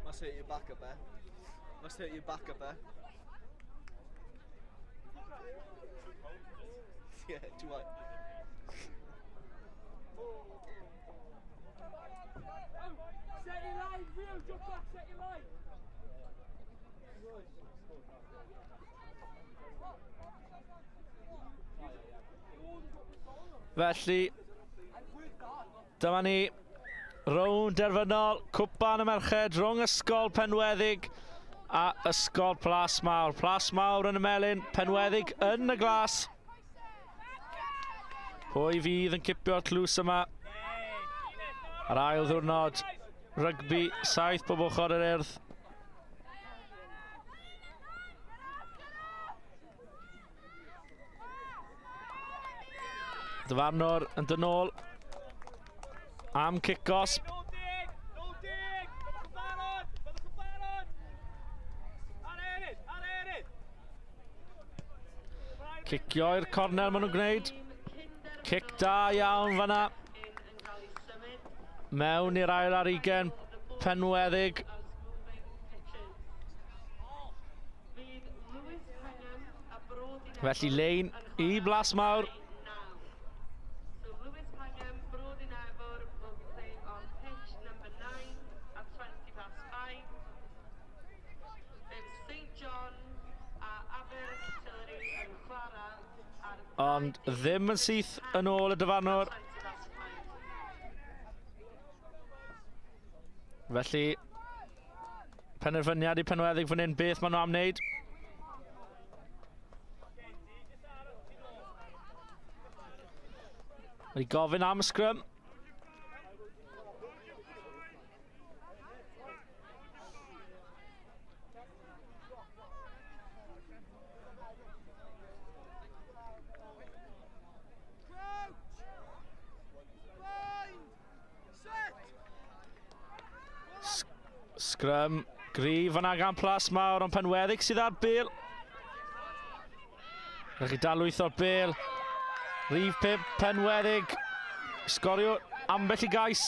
Must hurt your back up there. Must hurt your back up there. Yeah, too much. Set your line, real, jump back, set your line. Felly, dyma ni, rownd derfynol, cwpan y merched rhwng Ysgol Penweddig a Ysgol Plasmawr. Plasmawr yn y melyn, Penweddig yn y glas. Pwy fydd yn cipio'r tlws yma? Ar ail ddiwrnod, rygbi, 7 bob ochr yr urdd. Dyfarnwr yn dod nôl am kick-osb. Cicio i'r cornel maen nhw'n gwneud. Cic da iawn fanna. Mewn i'r ail ar 20, Penweddig. Felly lein i Plasmawr. Ond ddim yn syth yn ôl y dyfarnwr. Felly, penderfyniad i Penweddig fan hyn beth maen nhw am wneud. Wedi gofyn am y sgrym. Sgrym gryf yna gan Plasmawr, ond Penweddig sydd ar bêl. Rhaid chi dalwyth o'r bêl. Rhif 5 Penweddig. Sgorio ambell i gais.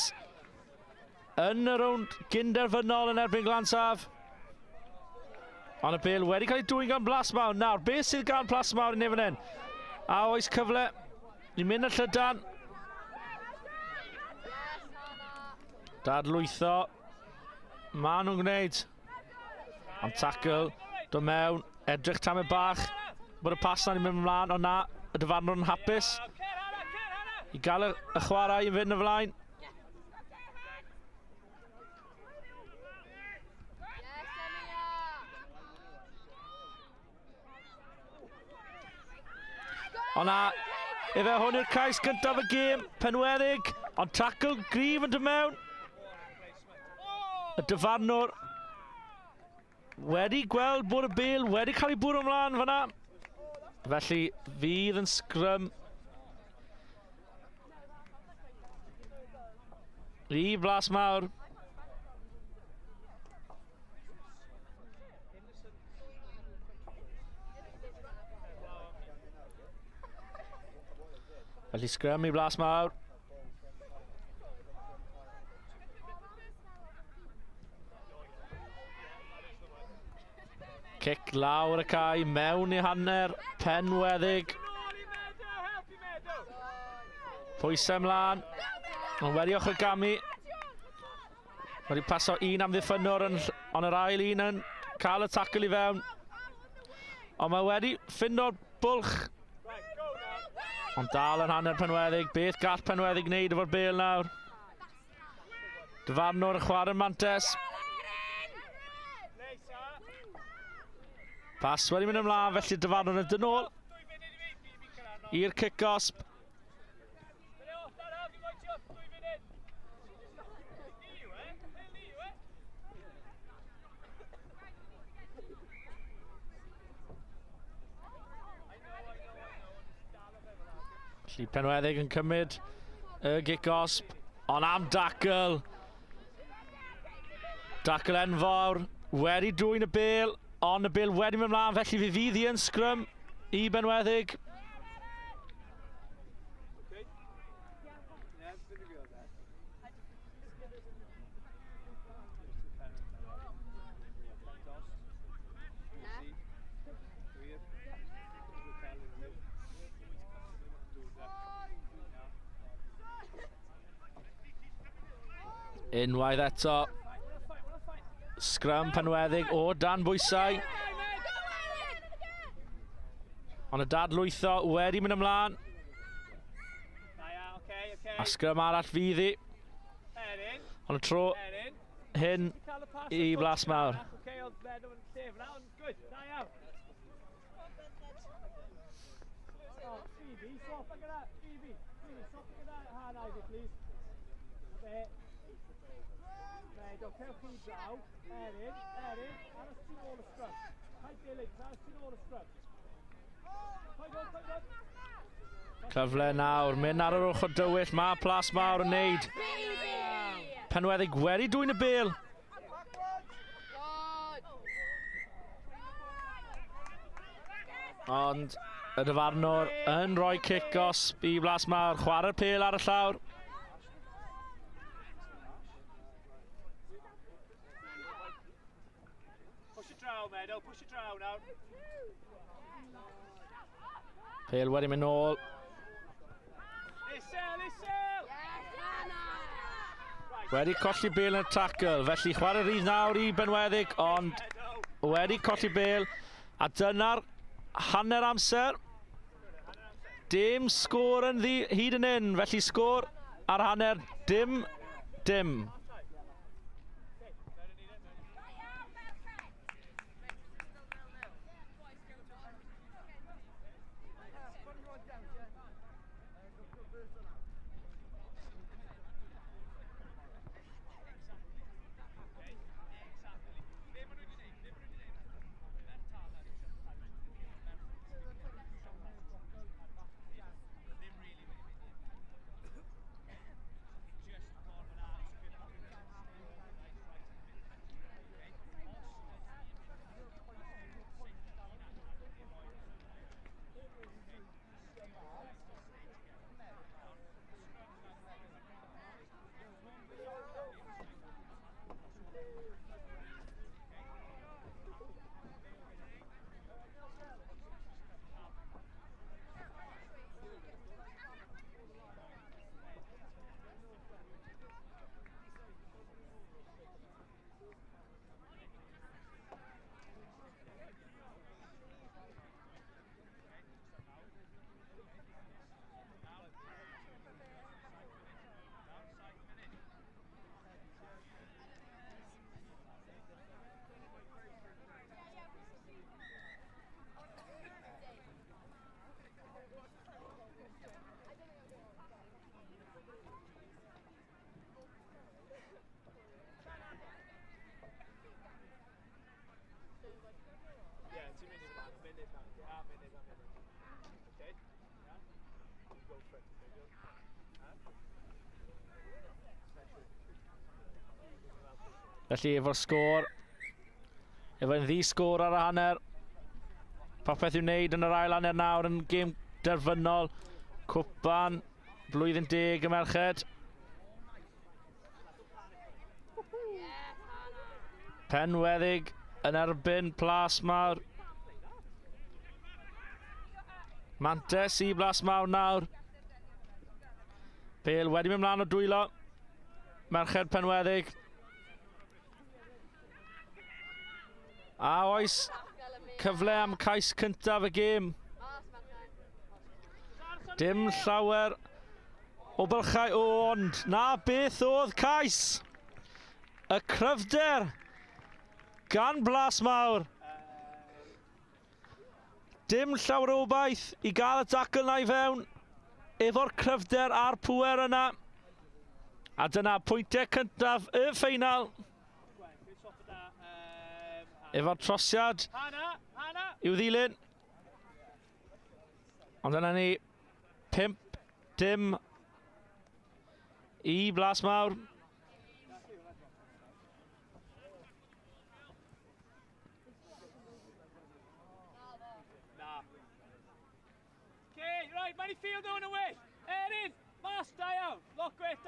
Yn y rownd gynderfynol yn erbyn glansaf. Ond y bêl wedi cael ei dwyn gan Plasmawr. Nawr, beth sydd gan Plasmawr i neu fan hyn? A oes cyfle i mynd y llydan. Dadlwytho. Ma nhw'n gwneud. Am tackle, do mewn, edrych tam y bach. Bod y pas na'n mynd ymlaen, ond na, y dyfarnwr yn hapus. I gael y chwarae i fynd y flaen. Ond na, efe hwn yw'r cais gyntaf y gêm, Penweddig, ond tackle gryf yn dod mewn. Y dyfarnwr wedi gweld bod y bêl wedi cael ei bwrw ymlaen fan'na. Felly fydd yn sgrym i Plasmawr. Felly sgrym i Plasmawr. Cic lawr y cae, mewn i hanner, Penweddig. Pwysau ymlaen, ond wedi ochr gamu. Wedi paso un am ddiffynwr, ond yr ail un yn cael y tackle i fewn. Ond mae wedi ffindo'r bwlch. Ond dal yn hanner Penweddig, beth gall Penweddig wneud efo'r bêl nawr? Dyfarnwr yn chwarae'r mantes. Pas wedi mynd ymlaen, felly dyfarnwr yn dod nôl i'r kick-osb. Felly Penweddig yn cymryd y kick-osb, ond am dackle. Dackle enfawr, wedi dwyn y bêl. Ond y bêl wedi mynd ymlaen, felly fe fydd hi yn sgrym i Penweddig. Unwaith eto. Scrum Penweddig o dan bwysau. Ond y dadlwytho wedi mynd ymlaen. A scrum arall fydd i. Ond y tro hyn i Plasmawr. Cyfle nawr, mynd ar yr ochr dywyll, mae Plasmawr yn neud. Penweddig wedi dwy'n y bêl. Ond y dyfarnwr yn rhoi cicos i Plasmawr, chwarae'r pêl ar y llawr. Pêl wedi mynd nôl. Wedi colli bêl yn y tackle, felly chwarae rydd nawr i Penweddig, ond wedi colli bêl. A dyna'r hanner amser. Dim sgôr yn hyd yn hyn, felly sgôr ar hanner, dim. Felly efo'r sgôr, efo'n ddi-sgôr ar y hanner. Popeth i'w wneud yn yr ail hanner nawr yn gêm derfynol. Cwpan, Bl.10 y merched. Penweddig yn erbyn Plasmawr. Mantes i Plasmawr nawr. Pêl wedi mynd mlaen o dwylo. Merched Penweddig. A oes cyfle am cais cyntaf y gêm. Dim llawer o bylchau, ond na beth oedd cais. Y cryfder gan Plasmawr. Dim llawer o obaith i gael y dacl na i fewn efo'r cryfder a'r pŵer yna. A dyna pwyntiau cyntaf y ffeinal. Efo'r trosiad i'w ddilyn. Ond yna ni 5-0 i Plasmawr. Right, Manny field on away. Erin, mas da iawn. Look great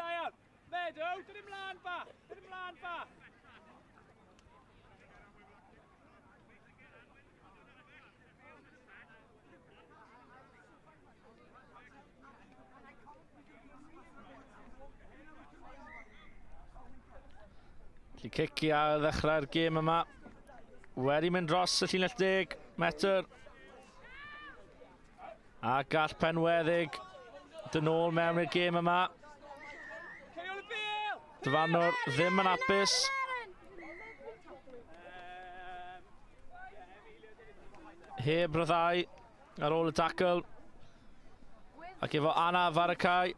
Felly cici a ddechrau'r gêm yma. Wedi mynd dros y llinell 10 metr. A gall Penweddig dyn nôl mewn i'r gêm yma. Dyfarnwr ddim yn apus. Heb ryddau ar ôl y tacl. Ac efo Anaf ar y cae.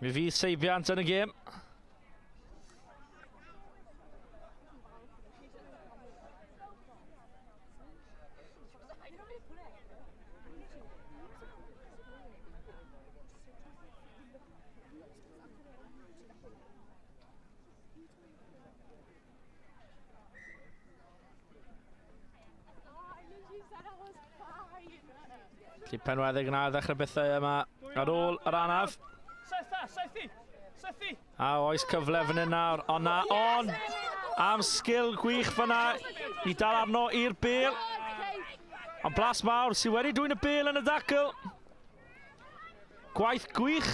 Mi fydd seibiant yn y gêm. Felly Penweddig yn ail ddechrau bethau yma ar ôl yr Anaf. A oes cyfle fan hyn nawr, ond am sgil gwych fyna i dal arno i'r bêl. Ond Plasmawr sydd wedi dwyn y bêl yn y dacl. Gwaith gwych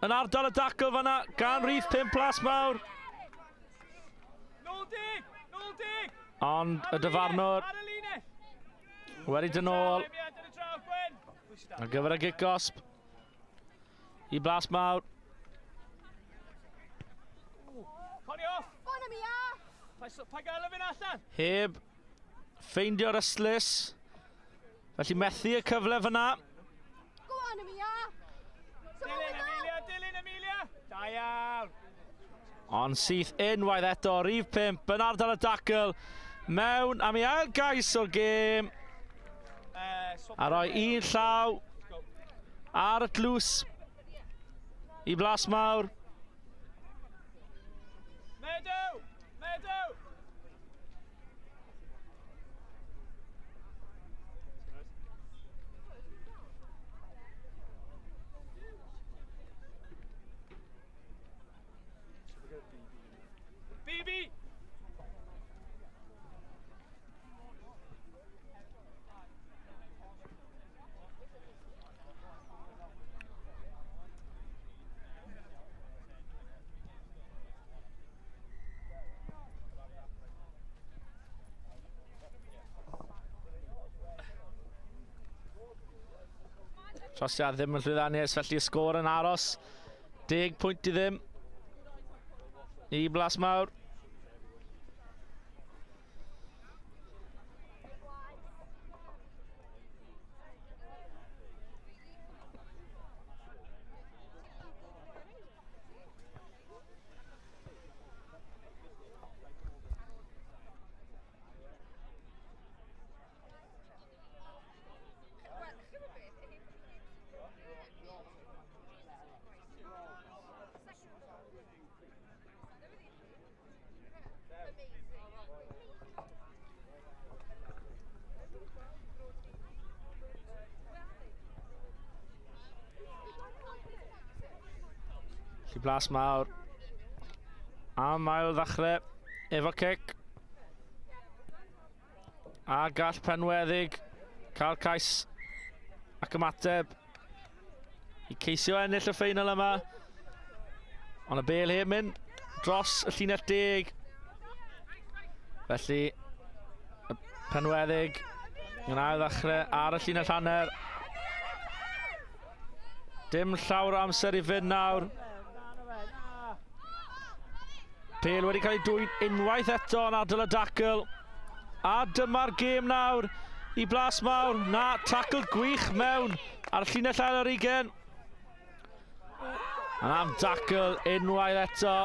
yn ardal y dacl fyna gan rhif 5 Plasmawr. Ond y dyfarnwr wedi dyn nôl ar gyfer y gic-gosb i Plasmawr. Heb ffeindio'r ystlys. Felly methu y cyfle fyna. Ond syth unwaith eto, rhif 5 yn ardal y dacl. Mewn am ei ail gais o'r gêm. A rhoi un llaw ar y tlws i Plasmawr. Trosiad ddim yn llwyddiannus, felly y sgôr yn aros. 10 pwynt i ddim i Plasmawr. Plasmawr am ail ddechrau efo cic. A gall Penweddig cael cais ac ymateb i ceisio ennill y ffeinal yma. Ond y bêl heb mynd dros y llinell 10. Felly y Penweddig yn ail ddechrau ar y llinell hanner. Dim llawer o amser i fynd nawr. Pêl wedi cael ei dwyn unwaith eto yn ardal y dacl. A dyma'r gêm nawr i Plasmawr. Na, tacl gwych mewn ar y llinell ail ar 20. A am dacl unwaith eto.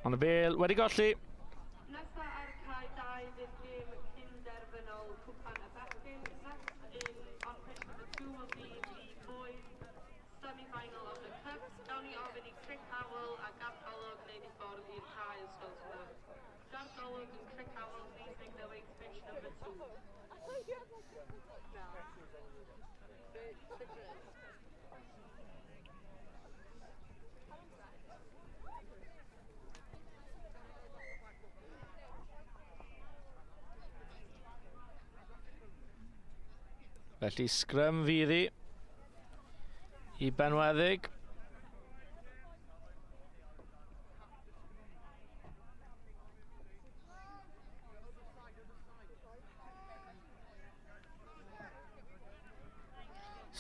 Ond y bêl wedi golli. Felly sgrym fyddi i Penweddig.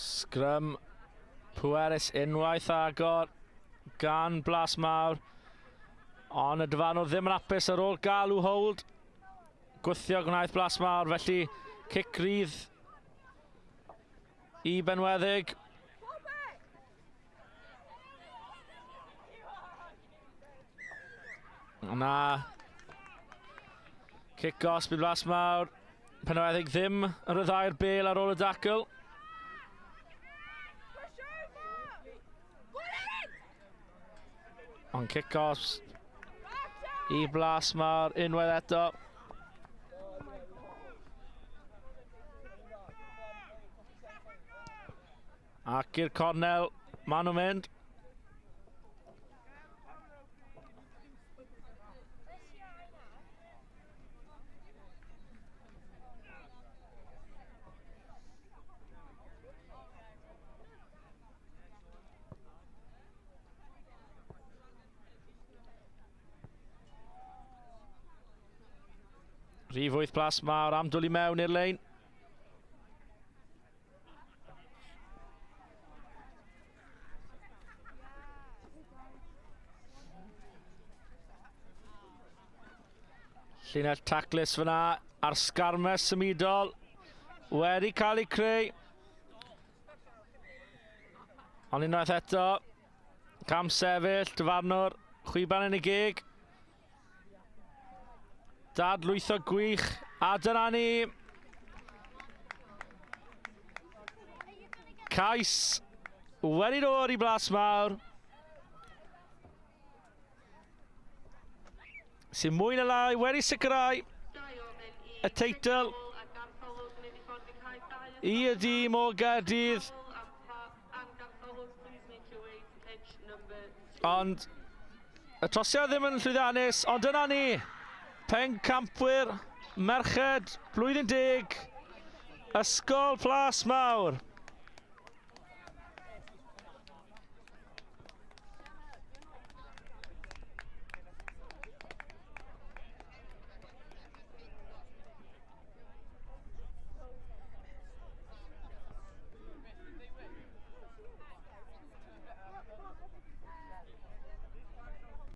Sgrym pwerus unwaith agor gan Plasmawr. Ond y dyfarnwr ddim yn hapus ar ôl galw hold. Gwythio gwnaeth Plasmawr, felly cic rydd i Penweddig. Na cic os bydd Plasmawr. Penweddig ddim yn ryddhau'r bêl ar ôl y dacl. Ond cic os i Plasmawr unwaith eto. Ac i'r cornel, maen nhw'n mynd. Rhif 8 Plasmawr am dwlu mewn i'r lein. Llinell taclus fyna ar sgarmes symudol wedi cael ei creu. Ond unwaith eto, cam sefyll, dyfarnwr, chwiban yn ei gig. Dad lwytho gwych, a dyna ni. Cais wedi dod i Plasmawr. Sy'n mwy na lai wedi sicrhau y teitl i y dîm o Gaerdydd. Ond y trosiad ddim yn llwyddiannus, ond dyna ni. Pencampwyr merched blwyddyn 10, Ysgol Plasmawr.